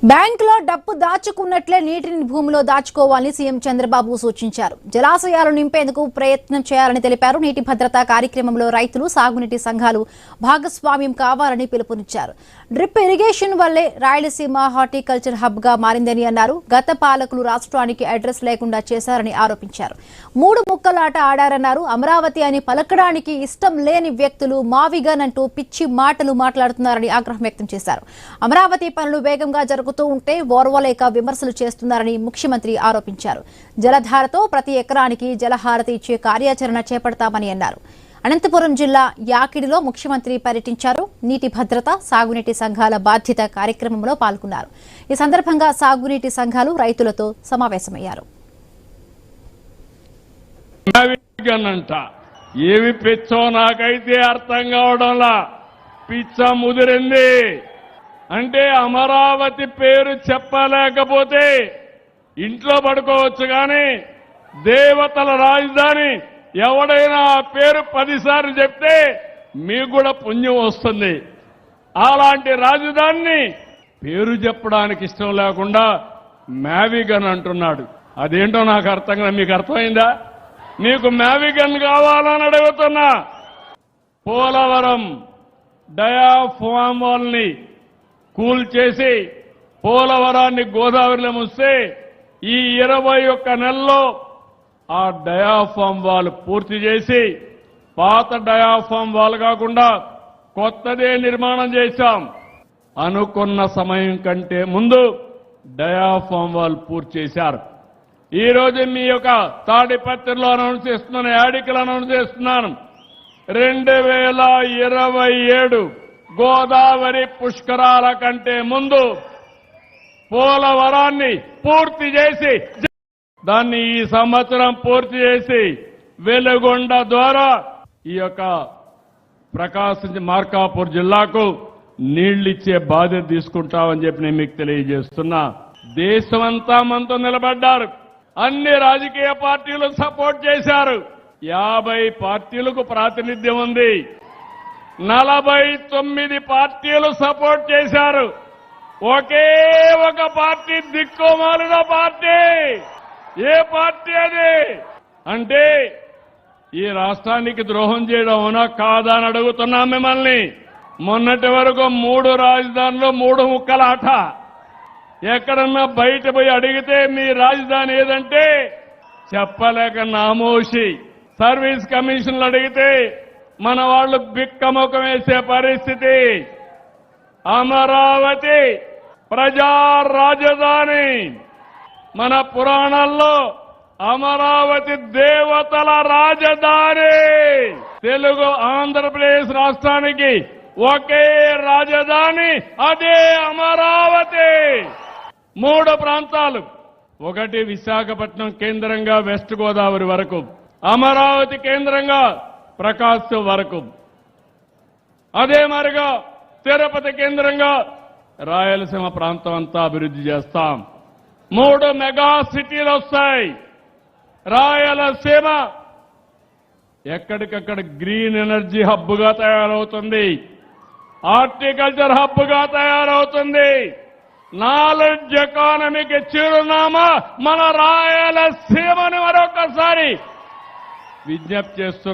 బ్యాంకులో డబ్బు దాచుకున్నట్లే నీటిని భూమిలో దాచుకోవాలని సీఎం చంద్రబాబు సూచించారు. జలాశయాలు నింపేందుకు ప్రయత్నం చేయాలని తెలిపారు. నీటి భద్రతా కార్యక్రమంలో రైతులు, సాగునీటి సంఘాలు భాగస్వామ్యం కావాలని పిలుపునిచ్చారు. డ్రిప్ ఇరిగేషన్ వల్లే రాయలసీమ హార్టికల్చర్ హబ్ గా మారిందని అన్నారు. గత పాలకులు రాష్ట్రానికి అడ్రస్ లేకుండా చేశారని ఆరోపించారు. మూడు ముక్కలాట ఆడారన్నారు. అమరావతి అని పలకడానికి ఇష్టం లేని వ్యక్తులు మావిగన్ అంటూ పిచ్చి మాటలు మాట్లాడుతున్నారని ఆగ్రహం వ్యక్తం చేశారు. అమరావతి పనులు వేగంగా జరుగుతూ ఉంటే ఓర్వలేక విమర్శలు చేస్తున్నారని ముఖ్యమంత్రి ఆరోపించారు. జలధారతో ప్రతి ఎకరానికి జలహారతి ఇచ్చే కార్యాచరణ చేపడతామని అన్నారు. అనంతపురం జిల్లా యాకిడిలో ముఖ్యమంత్రి పర్యటించారు. నీటి భద్రత, సాగునీటి సంఘాల బాధ్యత కార్యక్రమంలో పాల్గొన్నారు. ఈ సందర్భంగా సాగునీటి సంఘాలు రైతులతో సమావేశమయ్యారు. ఏమి పిచ్చో నాకైతే అర్థం కావడంలా. పిచ్చ ముదిరింది అంటే అమరావతి పేరు చెప్పలేకపోతే ఇంట్లో పడుకోవచ్చు, కానీ దేవతల రాజధాని ఎవడైనా ఆ పేరు 10 సార్లు చెప్తే మీకు కూడా పుణ్యం వస్తుంది. అలాంటి రాజధానిని పేరు చెప్పడానికి ఇష్టం లేకుండా మ్యావిగన్ అంటున్నాడు. అదేంటో నాకు అర్థం కాదు. మీకు అర్థమైందా? మీకు మ్యావిగన్ కావాలని అడుగుతున్నా. పోలవరం డయాఫ్రామ్ వాల్ని కూల్ చేసి పోలవరాన్ని గోదావరిలో ముస్తే ఈ 21 నెలల్లో ఆ డయాఫ్రామ్ వాల్ పూర్తి చేసి పాత డయాఫ్రామ్ వాల్ కాకుండా కొత్తదే నిర్మాణం చేశాం. అనుకున్న సమయం కంటే ముందు డయాఫ్రామ్ వాల్ పూర్తి చేశారు. ఈ రోజు మీ యొక్క తాడిపత్రిలో అనౌన్స్ చేస్తున్నాను, యాడికలు అనౌన్స్ చేస్తున్నాను. 2027 గోదావరి పుష్కరాల కంటే ముందు పోలవరాన్ని పూర్తి చేసి దాన్ని ఈ సంవత్సరం పూర్తి చేసి వెలుగొండ ద్వారా ఈ యొక్క ప్రకాశం మార్కాపూర్ జిల్లాకు నీళ్లిచ్చే బాధ్యత తీసుకుంటామని చెప్పి నేను మీకు తెలియజేస్తున్నా. దేశమంతా మనతో నిలబడ్డారు. అన్ని రాజకీయ పార్టీలు సపోర్ట్ చేశారు. 50 పార్టీలకు ప్రాతినిధ్యం ఉంది. 49 పార్టీలు సపోర్ట్ చేశారు. ఒకే ఒక పార్టీ దిక్కుమాలిన పార్టీ. ఏ పార్టీ అది? అంటే ఈ రాష్ట్రానికి ద్రోహం చేయడం అవునా కాదా అని అడుగుతున్నాం మిమ్మల్ని. మొన్నటి వరకు 3 రాజధానులు 3 ముక్కలాట. ఎక్కడన్నా బయట పోయి అడిగితే మీ రాజధాని ఏదంటే చెప్పలేక నామోషి. సర్వీస్ కమిషన్లు అడిగితే మన వాళ్ళు బిక్కముఖం వేసే పరిస్థితి. అమరావతి ప్రజా రాజధాని. మన పురాణాల్లో అమరావతి దేవతల రాజధాని. తెలుగు ఆంధ్రప్రదేశ్ రాష్ట్రానికి ఒకే రాజధాని, అదే అమరావతి. 3 ప్రాంతాలు. ఒకటి విశాఖపట్నం కేంద్రంగా వెస్ట్ గోదావరి వరకు, అమరావతి కేంద్రంగా ప్రకాశం వరకు, అదే మరిగా తిరుపతి కేంద్రంగా రాయలసీమ ప్రాంతం అంతా అభివృద్ధి చేస్తాం. 3 మెగా సిటీలు వస్తాయి. రాయలసీమ ఎక్కడికక్కడ గ్రీన్ ఎనర్జీ హబ్గా తయారవుతుంది, హార్టికల్చర్ హబ్గా తయారవుతుంది. నాలెడ్జ్ ఎకానమీకి చిరునామా మన రాయలసీమని మరొకసారి విజ్ఞప్తి చేస్తున్నారు.